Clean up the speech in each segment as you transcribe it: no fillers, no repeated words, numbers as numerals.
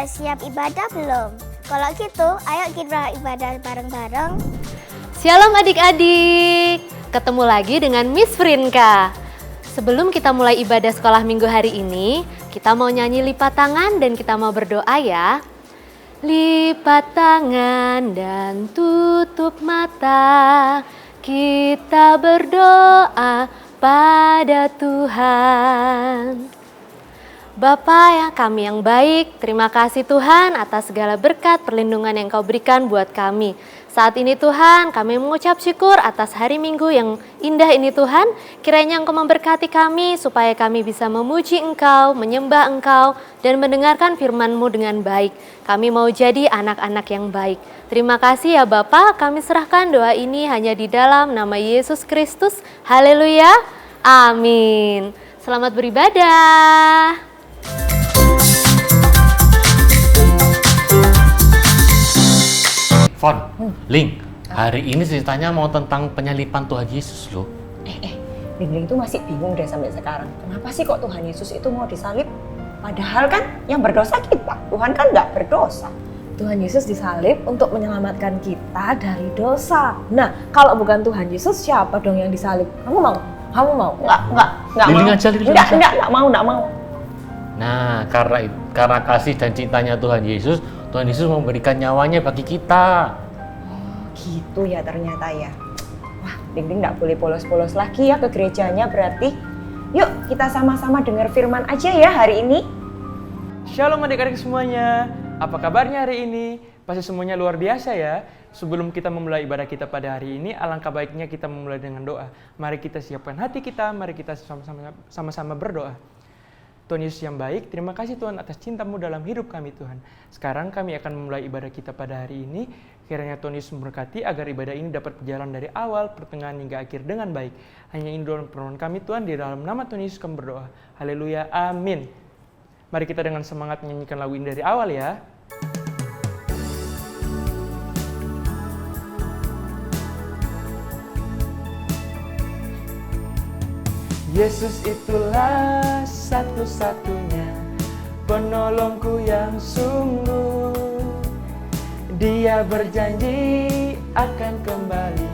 Udah siap ibadah belum? Kalau gitu, ayo kita ibadah bareng-bareng. Shalom adik-adik, ketemu lagi dengan Miss Frinka. Sebelum kita mulai ibadah sekolah minggu hari ini, kita mau nyanyi lipat tangan dan kita mau berdoa ya. Lipat tangan dan tutup mata, kita berdoa pada Tuhan. Bapa kami yang baik, terima kasih Tuhan atas segala berkat perlindungan yang Kau berikan buat kami. Saat ini Tuhan, kami mengucap syukur atas hari Minggu yang indah ini Tuhan. Kiranya Engkau memberkati kami supaya kami bisa memuji Engkau, menyembah Engkau, dan mendengarkan firman-Mu dengan baik. Kami mau jadi anak-anak yang baik. Terima kasih ya Bapa, kami serahkan doa ini hanya di dalam nama Yesus Kristus. Haleluya, amin. Selamat beribadah. Fon, Ling, hari ini ceritanya mau tentang penyalipan Tuhan Yesus loh. Ling tuh masih bingung deh sampai sekarang. Kenapa sih kok Tuhan Yesus itu mau disalib? Padahal kan yang berdosa kita, Tuhan kan nggak berdosa. Tuhan Yesus disalib untuk menyelamatkan kita dari dosa. Nah, kalau bukan Tuhan Yesus, siapa dong yang disalib? Kamu mau? Kamu mau? Nggak Lili mau. aja, Lili Nggak mau. Nah, karena kasih dan cintanya Tuhan Yesus memberikan nyawanya bagi kita. Gitu ya ternyata ya. Wah, Ling nggak boleh polos-polos lagi ya ke gerejanya berarti. Yuk kita sama-sama dengar firman aja ya hari ini. Shalom adik-adik semuanya, apa kabarnya hari ini? Pasti semuanya luar biasa ya. Sebelum kita memulai ibadah kita pada hari ini, alangkah baiknya kita memulai dengan doa. Mari kita siapkan hati kita, mari kita sama-sama berdoa. Tuhan Yesus yang baik, terima kasih Tuhan atas cinta-Mu dalam hidup kami Tuhan. Sekarang kami akan memulai ibadah kita pada hari ini. Kiranya Tuhan Yesus memberkati agar ibadah ini dapat berjalan dari awal, pertengahan hingga akhir dengan baik. Hanya ini doa permohonan kami Tuhan, di dalam nama Tuhan Yesus kami berdoa. Haleluya, amin. Mari kita dengan semangat menyanyikan lagu ini dari awal ya. Yesus itulah satu-satunya penolongku yang sungguh. Dia berjanji akan kembali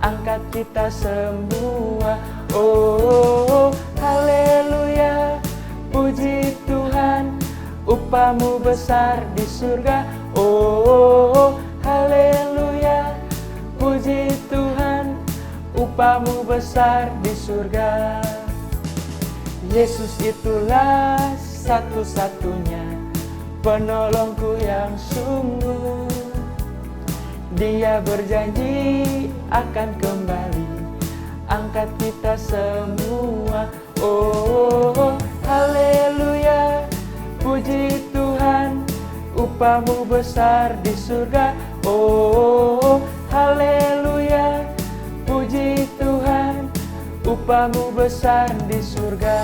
angkat kita semua. Oh, haleluya, puji Tuhan, upah-Mu besar di surga. Oh, haleluya, puji Tuhan, upah-Mu besar di surga. Yesus itulah satu-satunya penolongku yang sungguh. Dia berjanji akan kembali angkat kita semua. Oh, haleluya, puji Tuhan, upah-Mu besar di surga. Oh, haleluya, puji Tuhan, upah-Mu besar di surga.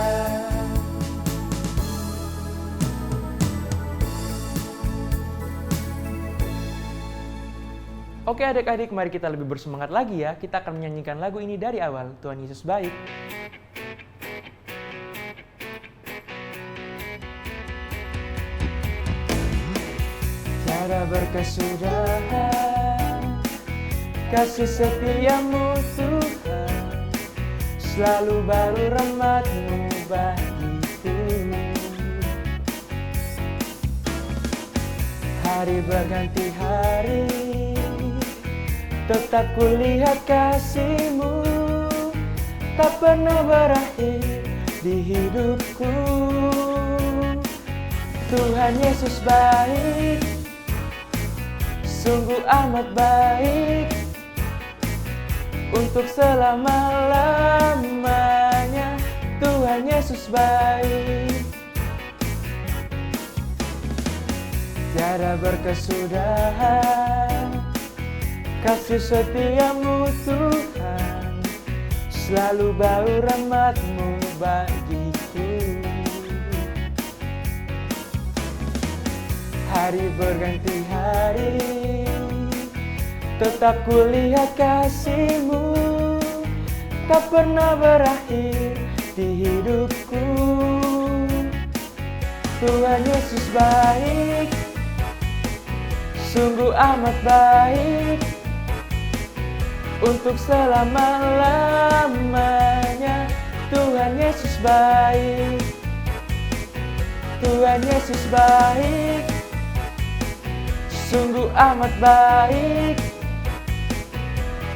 Oke adik-adik, mari kita lebih bersemangat lagi ya. Kita akan menyanyikan lagu ini dari awal. Tuhan Yesus baik. Tiada berkesudahan kasih setia-Mu Tuhan, selalu baru rahmat-Mu bagiku. Hari berganti hari, tetap kulihat kasih-Mu, tak pernah berakhir di hidupku. Tuhan Yesus baik, sungguh amat baik, untuk selama-lamanya. Tuhan Yesus baik, tiada berkesudahan kasih setia-Mu Tuhan, selalu baru rahmat-Mu bagiku. Hari berganti hari, tetap kulihat kasih-Mu, tak pernah berakhir di hidupku. Tuhan Yesus baik, sungguh amat baik, untuk selama-lamanya. Tuhan Yesus baik, Tuhan Yesus baik, sungguh amat baik,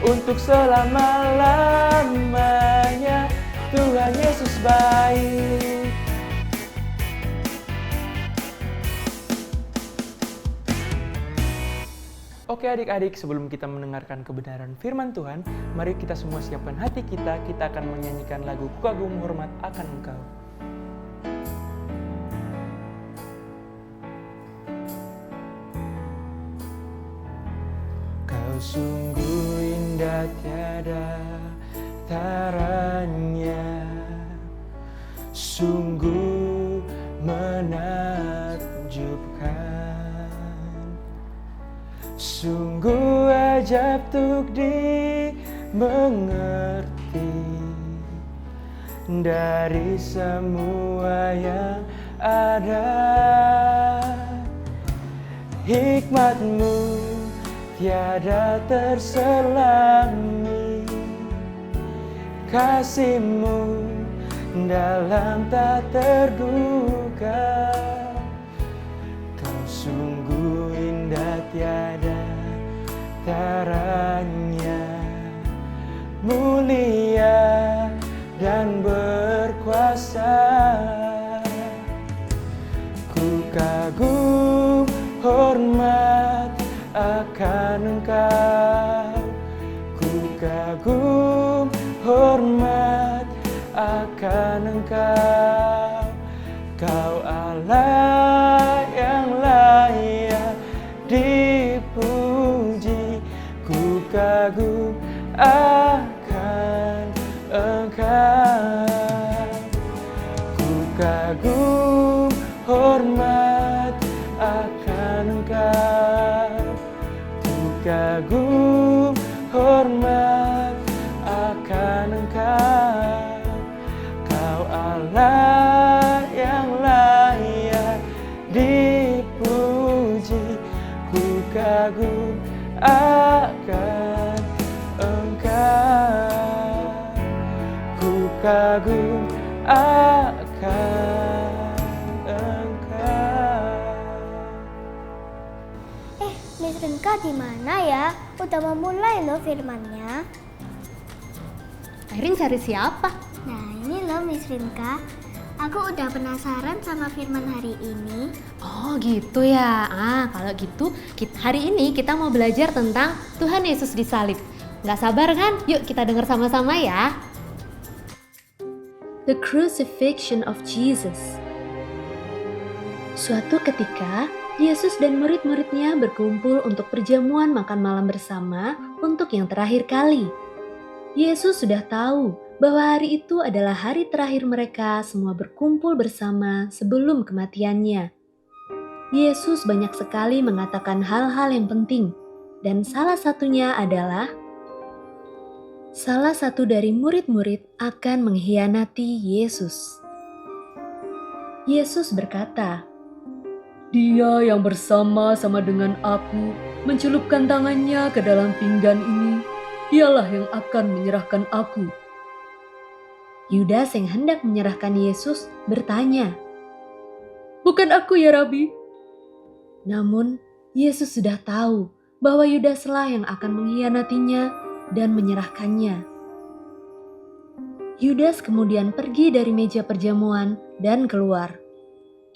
untuk selama-lamanya. Tuhan Yesus baik. Oke adik-adik, sebelum kita mendengarkan kebenaran firman Tuhan, mari kita semua siapkan hati kita akan menyanyikan lagu Ku Kagum Hormat Akan Engkau. Kau sungguh indah tiada taranya, sungguh menakjubkan, sungguh ajab tuk dimengerti dari semua yang ada. Hikmat-Mu tiada terselami, kasih-Mu dalam tak terduga. Kau sungguh indah tiada taranya, mulia dan berkuasa. Ku kagum hormat akan Engkau, ku kagum hormat akan Engkau. Kau Allah yang layak dipuji, ku kagum akan Engkau. Ku kagum hormat akan Engkau, ku kagum hormat akan Engkau. Kau Allah yang layak dipuji, ku kagum akan Engkau, ku kagum akan Engkau. Miss Rinka di mana ya? Udah mau mulai loh firmannya. Airin cari siapa? Nah ini loh Miss Rinka, aku udah penasaran sama firman hari ini. Oh gitu ya. Kalau gitu hari ini kita mau belajar tentang Tuhan Yesus disalib. Nggak sabar kan? Yuk kita dengar sama-sama ya. The Crucifixion of Jesus. Suatu ketika, Yesus dan murid-muridnya berkumpul untuk perjamuan makan malam bersama untuk yang terakhir kali. Yesus sudah tahu bahwa hari itu adalah hari terakhir mereka semua berkumpul bersama sebelum kematiannya. Yesus banyak sekali mengatakan hal-hal yang penting, dan salah satunya adalah salah satu dari murid-murid akan mengkhianati Yesus. Yesus berkata, "Dia yang bersama-sama dengan aku mencelupkan tangannya ke dalam pinggan ini, dialah yang akan menyerahkan aku." Yudas yang hendak menyerahkan Yesus bertanya, "Bukan aku ya Rabi?" Namun Yesus sudah tahu bahwa Yudaslah yang akan mengkhianatinya dan menyerahkannya. Yudas kemudian pergi dari meja perjamuan dan keluar.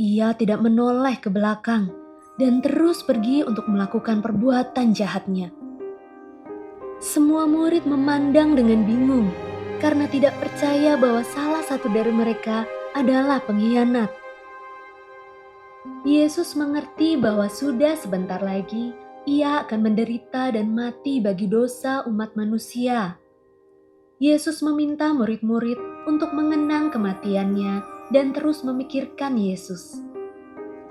Ia tidak menoleh ke belakang dan terus pergi untuk melakukan perbuatan jahatnya. Semua murid memandang dengan bingung karena tidak percaya bahwa salah satu dari mereka adalah pengkhianat. Yesus mengerti bahwa sudah sebentar lagi ia akan menderita dan mati bagi dosa umat manusia. Yesus meminta murid-murid untuk mengenang kematiannya dan terus memikirkan Yesus.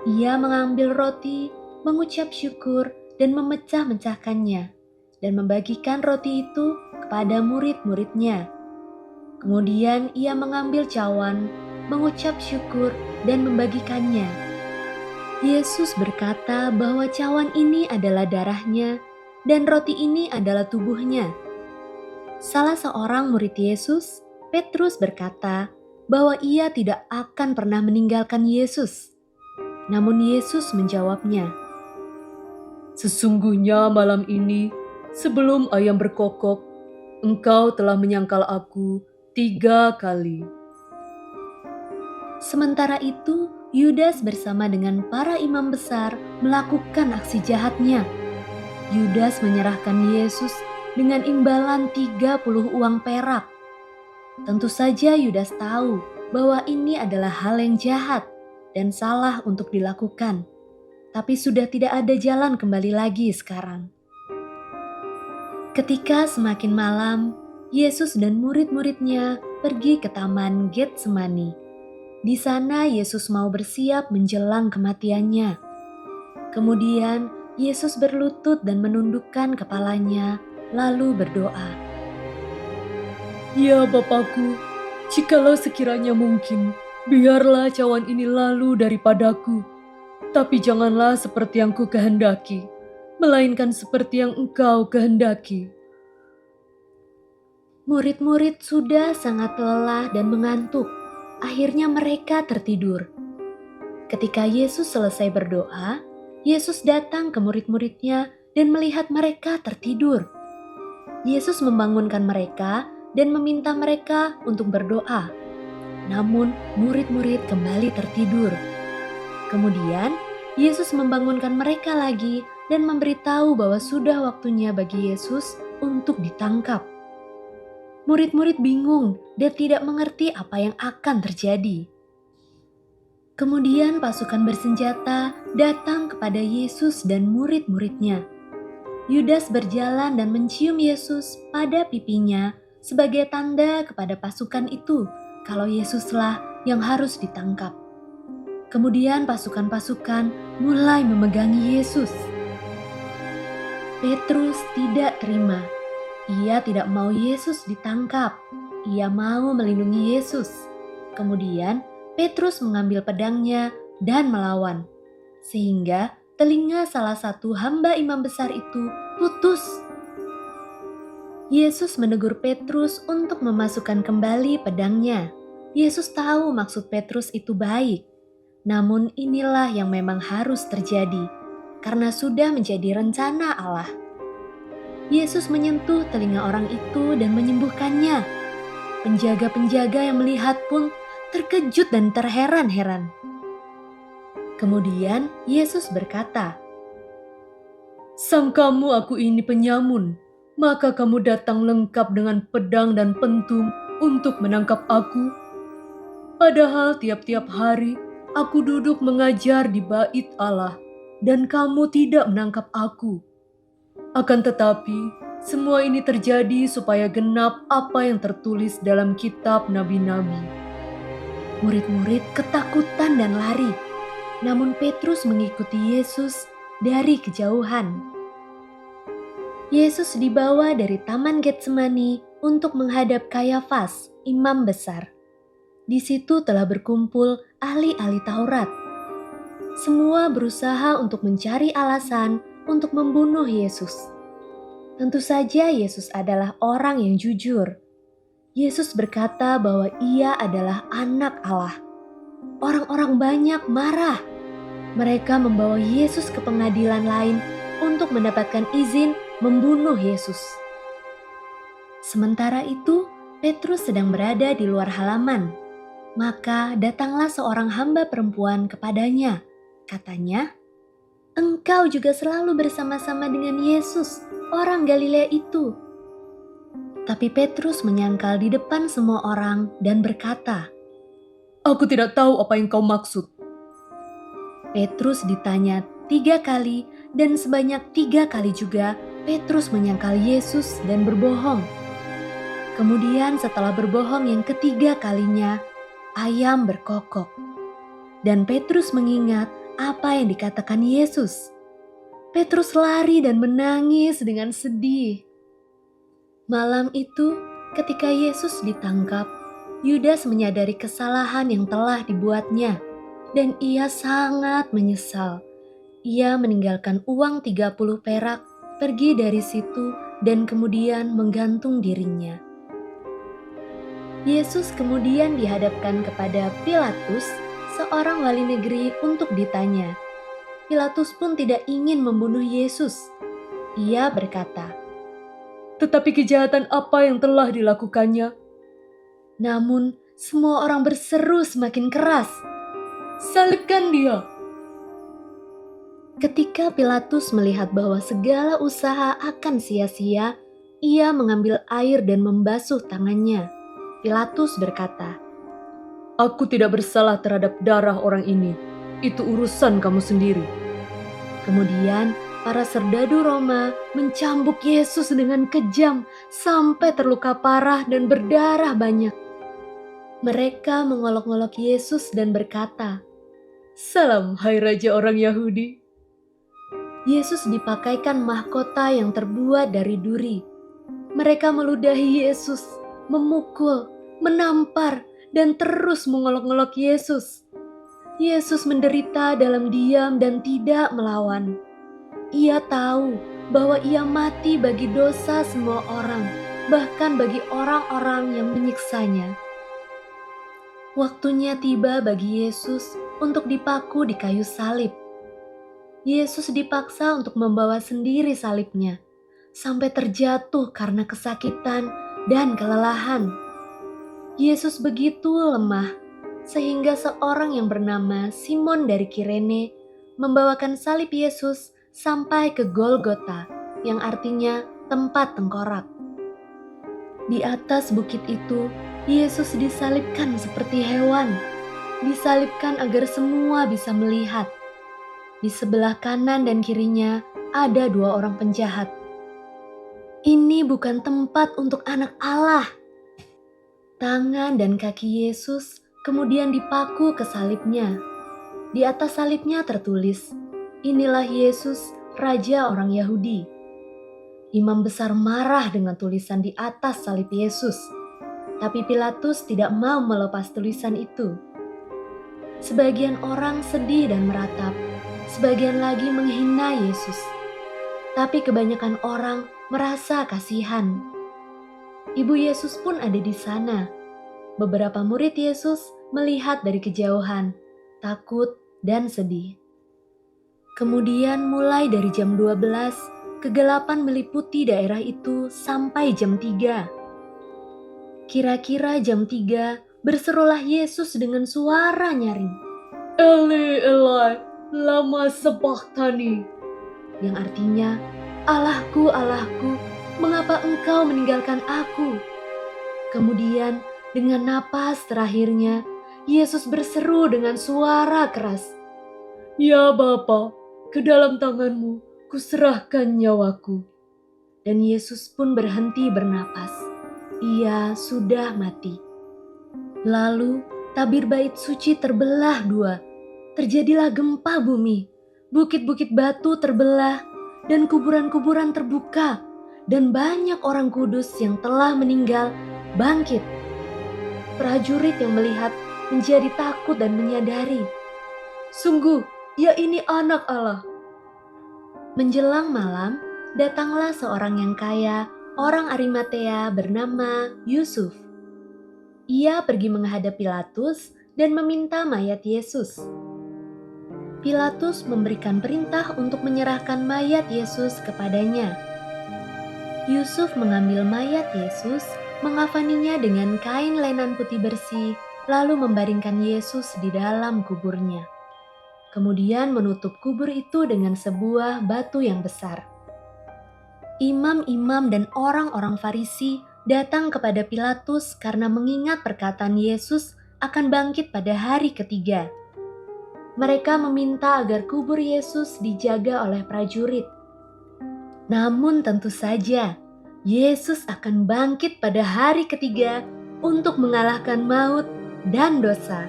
Ia mengambil roti, mengucap syukur, dan memecah-mecahkannya, dan membagikan roti itu kepada murid-muridnya. Kemudian ia mengambil cawan, mengucap syukur, dan membagikannya. Yesus berkata bahwa cawan ini adalah darahnya dan roti ini adalah tubuhnya. Salah seorang murid Yesus, Petrus, berkata bahwa ia tidak akan pernah meninggalkan Yesus. Namun Yesus menjawabnya, "Sesungguhnya malam ini, sebelum ayam berkokok, engkau telah menyangkal aku 3 kali." Sementara itu, Yudas bersama dengan para imam besar melakukan aksi jahatnya. Yudas menyerahkan Yesus dengan imbalan 30 uang perak. Tentu saja Yudas tahu bahwa ini adalah hal yang jahat dan salah untuk dilakukan. Tapi sudah tidak ada jalan kembali lagi sekarang. Ketika semakin malam, Yesus dan murid-muridnya pergi ke taman Getsemani. Di sana Yesus mau bersiap menjelang kematiannya. Kemudian Yesus berlutut dan menundukkan kepalanya, lalu berdoa. "Ya Bapakku, jikalau sekiranya mungkin, biarlah cawan ini lalu daripadaku. Tapi janganlah seperti yang ku kehendaki, melainkan seperti yang Engkau kehendaki." Murid-murid sudah sangat lelah dan mengantuk. Akhirnya mereka tertidur. Ketika Yesus selesai berdoa, Yesus datang ke murid-muridnya dan melihat mereka tertidur. Yesus membangunkan mereka dan meminta mereka untuk berdoa. Namun murid-murid kembali tertidur. Kemudian Yesus membangunkan mereka lagi dan memberitahu bahwa sudah waktunya bagi Yesus untuk ditangkap. Murid-murid bingung dan tidak mengerti apa yang akan terjadi. Kemudian pasukan bersenjata datang kepada Yesus dan murid-muridnya. Yudas berjalan dan mencium Yesus pada pipinya sebagai tanda kepada pasukan itu kalau Yesuslah yang harus ditangkap. Kemudian pasukan-pasukan mulai memegangi Yesus. Petrus tidak terima. Ia tidak mau Yesus ditangkap. Ia mau melindungi Yesus. Kemudian Petrus mengambil pedangnya dan melawan. Sehingga telinga salah satu hamba imam besar itu putus. Yesus menegur Petrus untuk memasukkan kembali pedangnya. Yesus tahu maksud Petrus itu baik. Namun inilah yang memang harus terjadi. Karena sudah menjadi rencana Allah. Yesus menyentuh telinga orang itu dan menyembuhkannya. Penjaga-penjaga yang melihat pun terkejut dan terheran-heran. Kemudian Yesus berkata, "Sangkamu aku ini penyamun, maka kamu datang lengkap dengan pedang dan pentung untuk menangkap aku? Padahal tiap-tiap hari aku duduk mengajar di bait Allah, dan kamu tidak menangkap aku. Akan tetapi, semua ini terjadi supaya genap apa yang tertulis dalam kitab nabi-nabi." Murid-murid ketakutan dan lari, namun Petrus mengikuti Yesus dari kejauhan. Yesus dibawa dari Taman Getsemani untuk menghadap Kayafas, imam besar. Di situ telah berkumpul ahli-ahli Taurat. Semua berusaha untuk mencari alasan untuk membunuh Yesus. Tentu saja Yesus adalah orang yang jujur. Yesus berkata bahwa ia adalah anak Allah. Orang-orang banyak marah. Mereka membawa Yesus ke pengadilan lain untuk mendapatkan izin membunuh Yesus. Sementara itu, Petrus sedang berada di luar halaman. Maka datanglah seorang hamba perempuan kepadanya. Katanya, "Engkau juga selalu bersama-sama dengan Yesus, orang Galilea itu." Tapi Petrus menyangkal di depan semua orang dan berkata, "Aku tidak tahu apa yang kau maksud." Petrus ditanya 3 kali dan sebanyak 3 kali juga Petrus menyangkal Yesus dan berbohong. Kemudian setelah berbohong yang ketiga kalinya, ayam berkokok. Dan Petrus mengingat apa yang dikatakan Yesus. Petrus lari dan menangis dengan sedih. Malam itu, ketika Yesus ditangkap, Yudas menyadari kesalahan yang telah dibuatnya. dan ia sangat menyesal. Ia meninggalkan uang 30 perak, pergi dari situ dan kemudian menggantung dirinya. Yesus kemudian dihadapkan kepada Pilatus, seorang wali negeri, untuk ditanya. Pilatus pun tidak ingin membunuh Yesus. Ia berkata, "Tetapi kejahatan apa yang telah dilakukannya?" Namun semua orang berseru semakin keras, "Salibkan dia!" Ketika Pilatus melihat bahwa segala usaha akan sia-sia, ia mengambil air dan membasuh tangannya. Pilatus berkata, "Aku tidak bersalah terhadap darah orang ini. Itu urusan kamu sendiri." Kemudian para serdadu Roma mencambuk Yesus dengan kejam sampai terluka parah dan berdarah banyak. Mereka mengolok-olok Yesus dan berkata, "Salam, hai Raja orang Yahudi." Yesus dipakaikan mahkota yang terbuat dari duri. Mereka meludahi Yesus, memukul, menampar, dan terus mengolok-olok Yesus. Yesus menderita dalam diam dan tidak melawan. Ia tahu bahwa ia mati bagi dosa semua orang, bahkan bagi orang-orang yang menyiksanya. Waktunya tiba bagi Yesus untuk dipaku di kayu salib. Yesus dipaksa untuk membawa sendiri salibnya, sampai terjatuh karena kesakitan dan kelelahan. Yesus begitu lemah, sehingga seorang yang bernama Simon dari Kirene membawakan salib Yesus sampai ke Golgota, yang artinya tempat tengkorak. Di atas bukit itu, Yesus disalibkan seperti hewan, disalibkan agar semua bisa melihat. Di sebelah kanan dan kirinya ada 2 orang penjahat. Ini bukan tempat untuk anak Allah. Tangan dan kaki Yesus kemudian dipaku ke salibnya. Di atas salibnya tertulis, "Inilah Yesus, Raja orang Yahudi." Imam besar marah dengan tulisan di atas salib Yesus, tapi Pilatus tidak mau melepas tulisan itu. Sebagian orang sedih dan meratap, sebagian lagi menghina Yesus. Tapi kebanyakan orang merasa kasihan. Ibu Yesus pun ada di sana. Beberapa murid Yesus melihat dari kejauhan, takut dan sedih. Kemudian mulai dari jam 12, kegelapan meliputi daerah itu sampai jam 3. Kira-kira jam 3, berserulah Yesus dengan suara nyaring, "Eli, Eli, lama sabachthani," yang artinya, "Allahku, Allahku, mengapa engkau meninggalkan aku?" Kemudian dengan napas terakhirnya, Yesus berseru dengan suara keras, "Ya Bapa, ke dalam tanganmu kuserahkan nyawaku." Dan Yesus pun berhenti bernapas. Ia sudah mati. Lalu tabir bait suci terbelah 2. Terjadilah gempa bumi, bukit-bukit batu terbelah, dan kuburan-kuburan terbuka, dan banyak orang kudus yang telah meninggal bangkit. Prajurit yang melihat menjadi takut dan menyadari, "Sungguh, ia ini anak Allah." Menjelang malam, datanglah seorang yang kaya, orang Arimatea bernama Yusuf. Ia pergi menghadap Pilatus dan meminta mayat Yesus. Pilatus memberikan perintah untuk menyerahkan mayat Yesus kepadanya. Yusuf mengambil mayat Yesus, mengafaninya dengan kain lenan putih bersih, lalu membaringkan Yesus di dalam kuburnya. Kemudian menutup kubur itu dengan sebuah batu yang besar. Imam-imam dan orang-orang Farisi datang kepada Pilatus karena mengingat perkataan Yesus akan bangkit pada hari ketiga. Mereka meminta agar kubur Yesus dijaga oleh prajurit. Namun tentu saja, Yesus akan bangkit pada hari ketiga untuk mengalahkan maut dan dosa.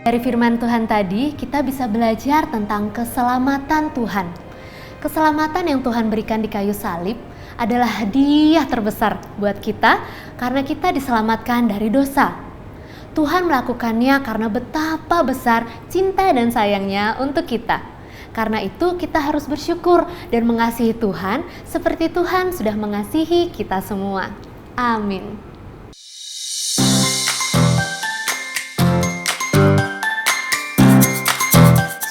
Dari firman Tuhan tadi, kita bisa belajar tentang keselamatan Tuhan. Keselamatan yang Tuhan berikan di kayu salib adalah hadiah terbesar buat kita karena kita diselamatkan dari dosa. Tuhan melakukannya karena betapa besar cinta dan sayangnya untuk kita. Karena itu kita harus bersyukur dan mengasihi Tuhan seperti Tuhan sudah mengasihi kita semua. Amin.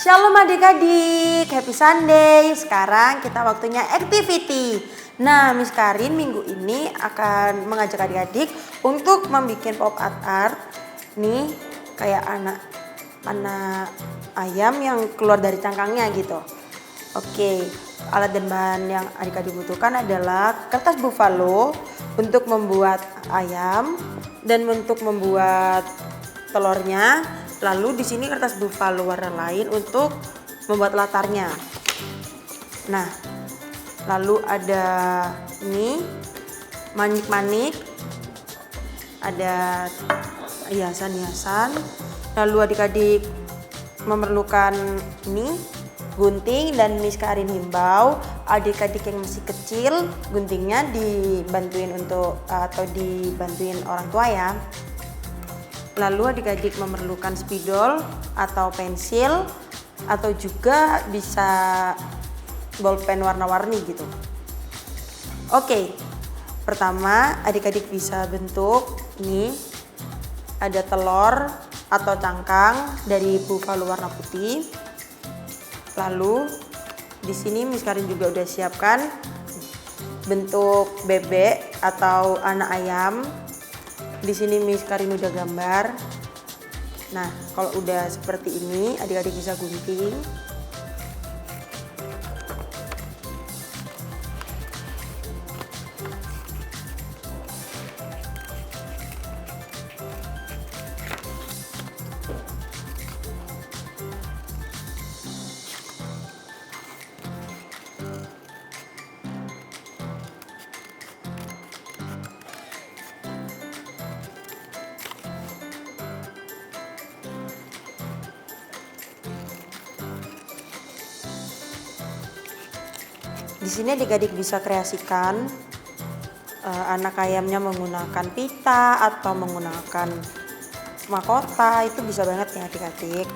Shalom adik-adik, happy Sunday. Sekarang kita waktunya activity. Nah, Miss Karin minggu ini akan mengajak adik-adik untuk membuat pop art. Nih, kayak anak ayam yang keluar dari cangkangnya gitu. Oke, alat dan bahan yang adik-adik butuhkan adalah kertas buffalo untuk membuat ayam dan untuk membuat telurnya. Lalu di sini kertas buffalo warna lain untuk membuat latarnya. Nah, lalu ada ini manik-manik, ada hiasan-hiasan. Lalu adik-adik memerlukan ini gunting, dan Miss Karin himbau adik-adik yang masih kecil guntingnya dibantuin dibantuin orang tua ya. Lalu adik-adik memerlukan spidol atau pensil atau juga bisa bolpen warna-warni gitu. Oke, pertama adik-adik bisa bentuk ini ada telur atau cangkang dari buffalo warna putih. Lalu di sini Miss Karin juga udah siapkan bentuk bebek atau anak ayam. Di sini Miss Karin udah gambar. Nah, kalau udah seperti ini, adik-adik bisa gunting. Di sini adik-adik bisa kreasikan anak ayamnya menggunakan pita atau menggunakan mahkota, itu bisa banget ya adik-adik.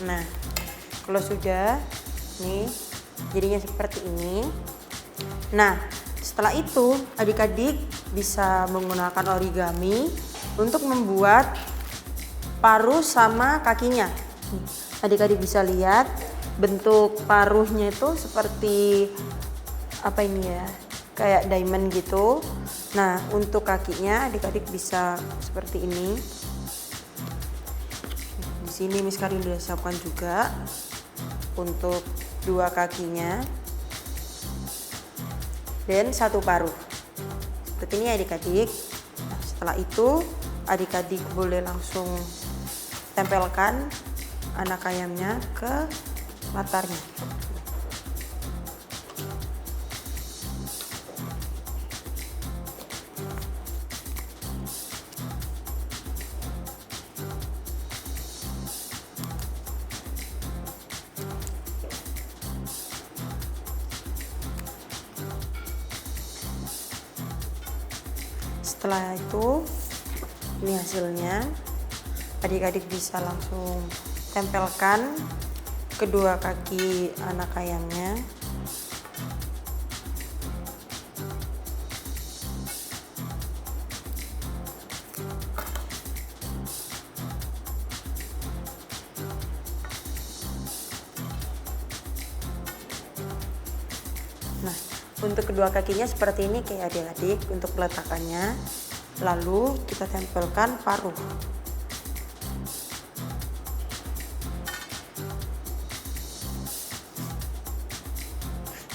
Nah, kalau sudah nih jadinya seperti ini. Nah, setelah itu adik-adik bisa menggunakan origami untuk membuat paruh sama kakinya. Adik-adik bisa lihat bentuk paruhnya itu seperti apa ini ya, kayak diamond gitu. Nah, untuk kakinya adik-adik bisa seperti ini. Di sini Miss Karin udah siapkan juga untuk dua kakinya dan satu paruh. Seperti ini adik-adik. Nah, setelah itu adik-adik boleh langsung tempelkan anak ayamnya ke latarnya. Setelah itu ini hasilnya, adik-adik bisa langsung tempelkan kedua kaki anak ayamnya. Nah, untuk kedua kakinya seperti ini kayak adik-adik untuk peletakannya. Lalu kita tempelkan paruh.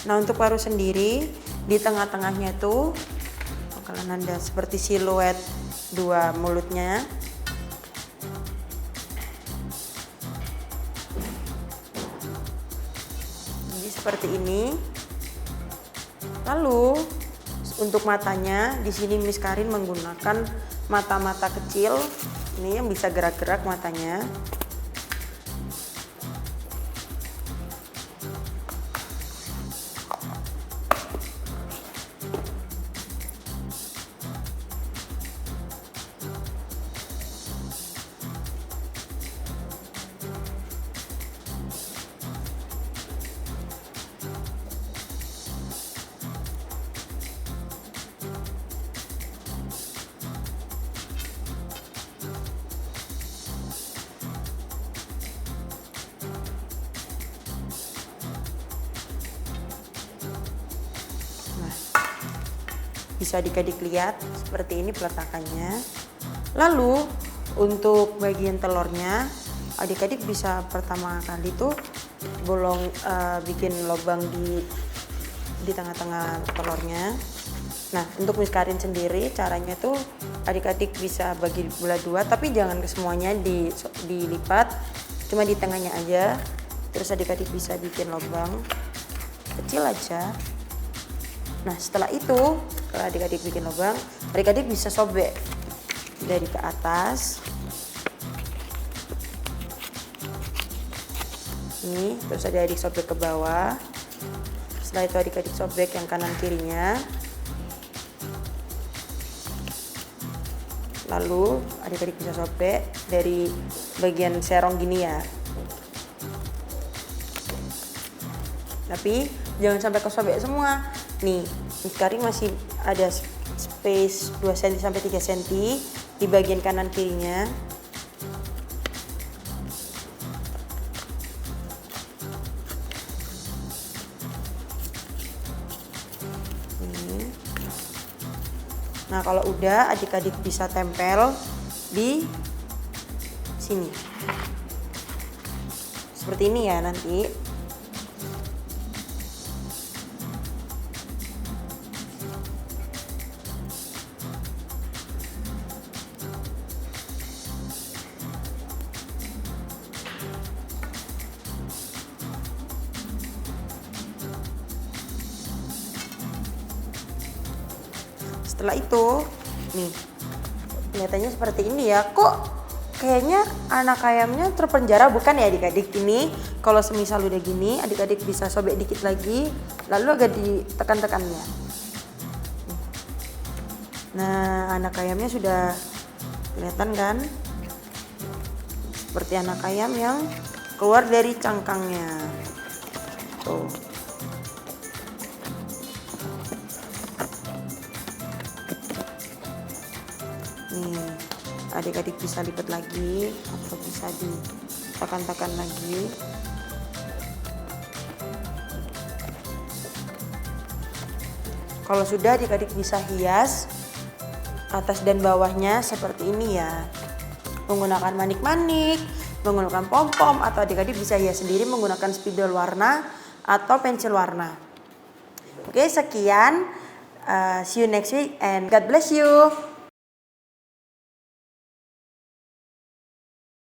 Nah, untuk paruh sendiri di tengah-tengahnya itu Ananda seperti siluet dua mulutnya. Jadi seperti ini. Lalu untuk matanya di sini Miss Karin menggunakan mata-mata kecil ini yang bisa gerak-gerak matanya. Bisa adik-adik lihat seperti ini peletakannya. Lalu untuk bagian telurnya adik-adik bisa pertama kali tuh bikin lubang di tengah-tengah telurnya. Nah untuk Miss Karin sendiri caranya tuh adik-adik bisa bagi belah dua, tapi jangan ke semuanya dilipat, cuma di tengahnya aja. Terus adik-adik bisa bikin lubang kecil aja. Nah setelah itu kalau adik-adik bikin lubang, adik-adik bisa sobek dari ke atas. Nih, terus adik-adik sobek ke bawah. Setelah itu adik-adik sobek yang kanan kirinya. Lalu adik-adik bisa sobek dari bagian serong gini ya. Tapi jangan sampai kesobek semua. Nih, Miss Karin masih ada space 2 cm sampai 3 cm di bagian kanan kirinya. Nah, kalau udah adik-adik bisa tempel di sini. Seperti ini ya nanti. Setelah itu, nih, kelihatannya seperti ini ya. Kok kayaknya anak ayamnya terpenjara, bukan ya adik-adik? Ini kalau semisal udah gini, adik-adik bisa sobek dikit lagi, lalu agak ditekan-tekannya. Nah, anak ayamnya sudah kelihatan kan? Seperti anak ayam yang keluar dari cangkangnya. Tuh. Nih, adik-adik bisa lipat lagi atau bisa ditekan-tekan lagi. Kalau sudah, adik-adik bisa hias atas dan bawahnya seperti ini ya. Menggunakan manik-manik, menggunakan pom-pom, atau adik-adik bisa hias sendiri menggunakan spidol warna atau pensil warna. Oke, sekian. See you next week and God bless you.